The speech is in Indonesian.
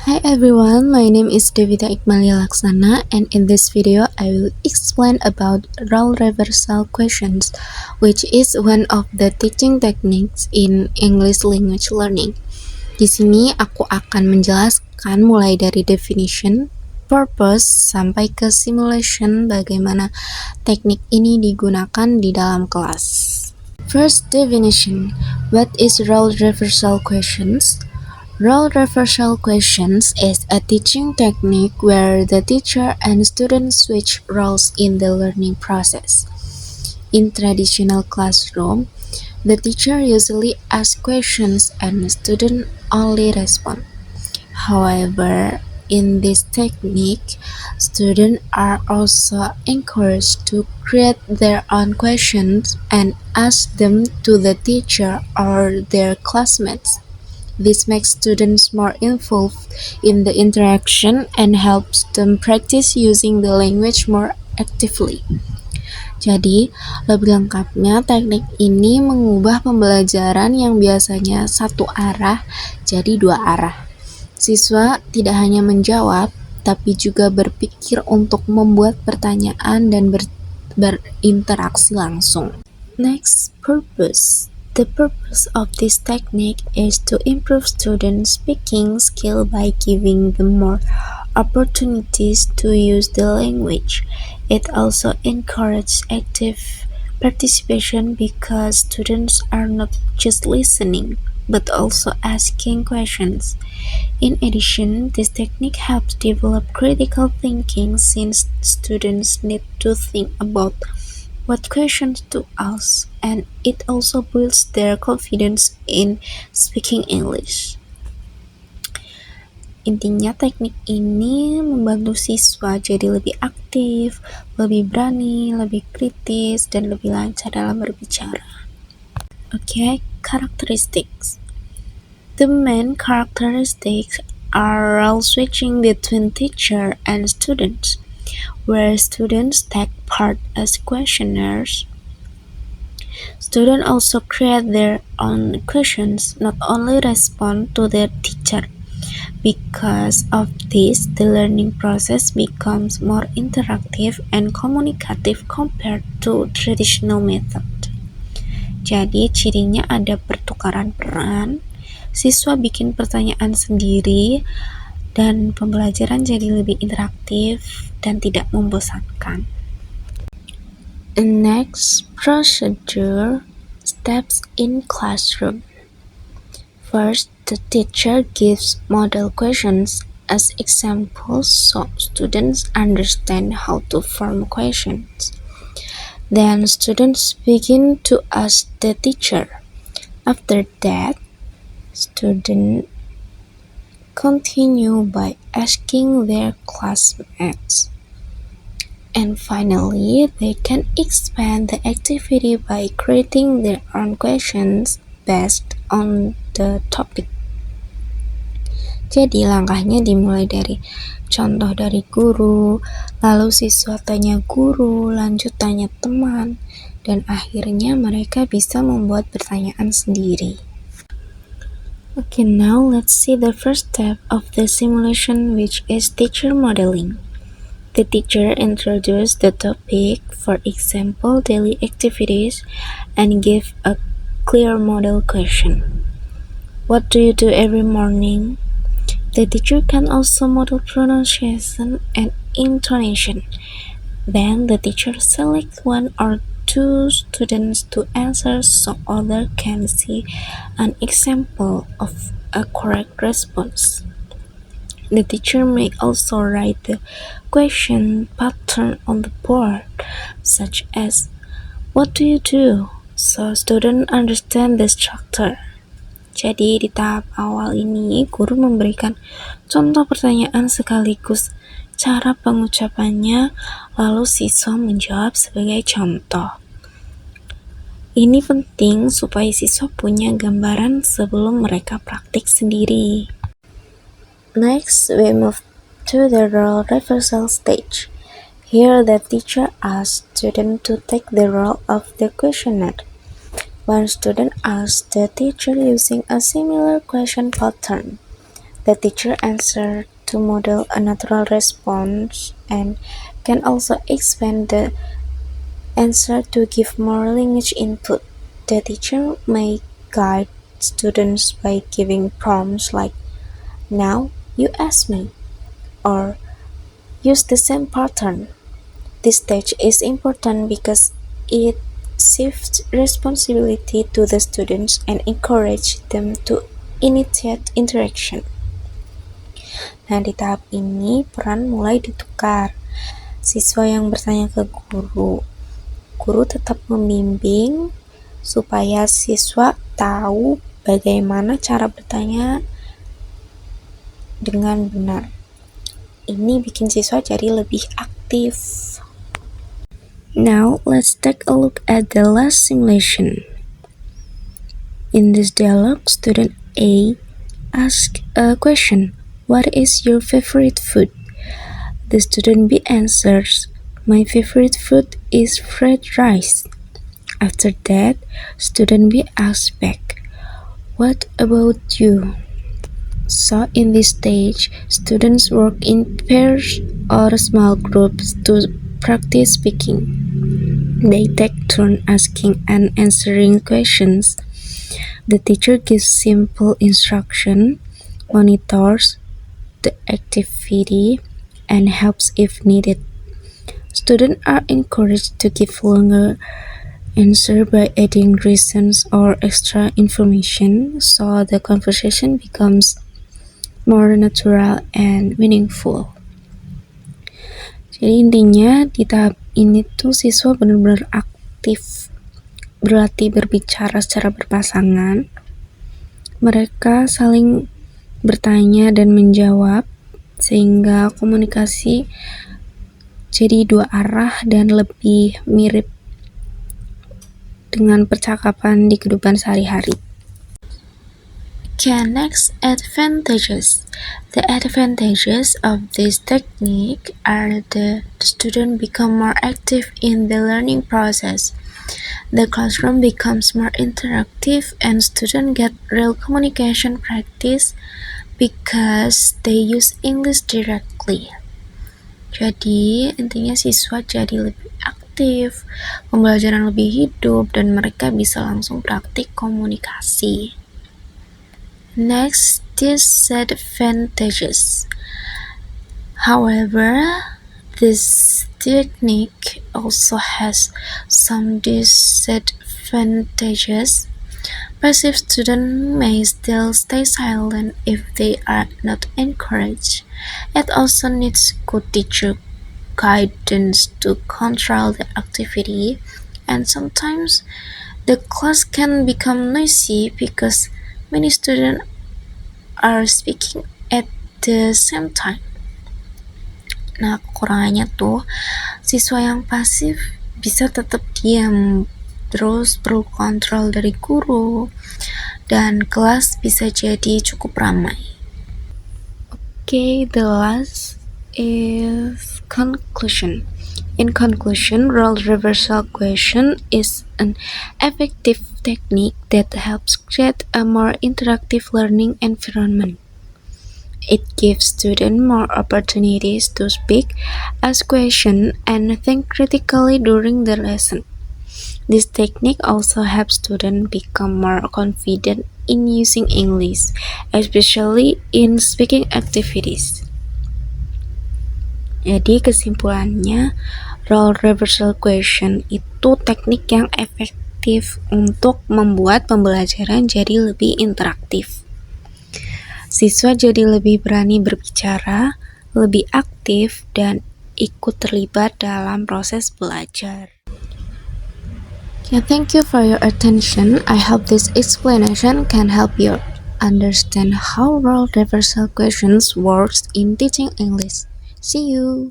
Hi everyone, my name is Devita Ikmalia Laksana, and in this video I will explain about role reversal questions, which is one of the teaching techniques in English language learning. Di sini aku akan menjelaskan mulai dari definition, purpose, sampai ke simulation bagaimana teknik ini digunakan di dalam kelas. First definition, what is role reversal questions? Role reversal questions is a teaching technique where the teacher and student switch roles in the learning process. In traditional classroom, the teacher usually asks questions and the student only respond. However, in this technique, students are also encouraged to create their own questions and ask them to the teacher or their classmates. This makes students more involved in the interaction and helps them practice using the language more actively. Jadi, lebih lengkapnya teknik ini mengubah pembelajaran yang biasanya satu arah jadi dua arah. Siswa tidak hanya menjawab, tapi juga berpikir untuk membuat pertanyaan dan berinteraksi langsung. Next, purpose. The purpose of this technique is to improve students' speaking skill by giving them more opportunities to use the language. It also encourages active participation because students are not just listening, but also asking questions. In addition, this technique helps develop critical thinking since students need to think about what questions to ask, and it also builds their confidence in speaking English. Intinya teknik ini membantu siswa jadi lebih aktif, lebih berani, lebih kritis, dan lebih lancar dalam berbicara. Okay, characteristics. The main characteristics are role switching between teacher and students, where students take part as questioners. Students also create their own questions, not only respond to their teacher. Because of this, the learning process becomes more interactive and communicative compared to traditional method. Jadi, cirinya ada pertukaran peran, siswa bikin pertanyaan sendiri, dan pembelajaran jadi lebih interaktif dan tidak membosankan. Next, procedure steps in classroom. First, the teacher gives model questions as examples so students understand how to form questions. Then students begin to ask the teacher. After that, students continue by asking their classmates. And finally, they can expand the activity by creating their own questions based on the topic. Jadi langkahnya dimulai dari contoh dari guru, lalu siswa tanya guru, lanjut tanya teman, dan akhirnya mereka bisa membuat pertanyaan sendiri. Okay, now let's see the first step of the simulation, which is teacher modeling. The teacher introduces the topic, for example, daily activities, and give a clear model question. What do you do every morning? The teacher can also model pronunciation and intonation. Then the teacher selects one or two students to answer so others can see an example of a correct response. The teacher may also write the question pattern on the board, such as, "What do you do?" so students understand the structure. Jadi di tahap awal ini, guru memberikan contoh pertanyaan sekaligus cara pengucapannya, lalu siswa menjawab sebagai contoh. Ini penting supaya siswa punya gambaran sebelum mereka praktik sendiri. Next, we move to the role reversal stage. Here, the teacher asks students to take the role of the questioner. One student asks the teacher using a similar question pattern. The teacher answers to model a natural response and can also expand the answer to give more language input. The teacher may guide students by giving prompts like, "Now you ask me," or "Use the same pattern." This stage is important because it shifts responsibility to the students and encourage them to initiate interaction. Nah, di tahap ini peran mulai ditukar. Siswa yang bertanya ke guru tetap membimbing supaya siswa tahu bagaimana cara bertanya dengan benar. Ini bikin siswa jadi lebih aktif. Now, let's take a look at the last simulation. In this dialogue, student A asks a question, "What is your favorite food?" The student B answers, "My favorite food is fried rice." After that, student B asks back, "What about you?" So in this stage, students work in pairs or small groups to practice speaking. They take turns asking and answering questions. The teacher gives simple instruction, monitors the activity, and helps if needed. Students are encouraged to give longer answer by adding reasons or extra information, so the conversation becomes more natural and meaningful. Jadi intinya di tahap ini tuh siswa benar-benar aktif, berlatih berbicara secara berpasangan. Mereka saling bertanya dan menjawab sehingga komunikasi jadi dua arah dan lebih mirip dengan percakapan di kehidupan sehari-hari. Okay, next, advantages. The advantages of this technique are the student become more active in the learning process. The classroom becomes more interactive and students get real communication practice because they use English directly. Jadi intinya siswa jadi lebih aktif, pembelajaran lebih hidup, dan mereka bisa langsung praktik komunikasi. Next, disadvantages. However, this technique also has some disadvantages. Passive students may still stay silent if they are not encouraged. It also needs good teacher guidance to control the activity, and sometimes the class can become noisy because many students are speaking at the same time. Nah, kekurangannya tuh siswa yang pasif bisa tetap diam, terus perlu kontrol dari guru, dan kelas bisa jadi cukup ramai. Okay, the last is conclusion. In conclusion, role reversal question is an effective technique that helps create a more interactive learning environment. It gives students more opportunities to speak, ask questions, and think critically during the lesson. This technique also helps students become more confident in using English, especially in speaking activities. Jadi kesimpulannya, role reversal question itu teknik yang efektif untuk membuat pembelajaran jadi lebih interaktif. Siswa jadi lebih berani berbicara, lebih aktif, dan ikut terlibat dalam proses belajar. Yeah, thank you for your attention. I hope this explanation can help you understand how role reversal questions works in teaching English. See you!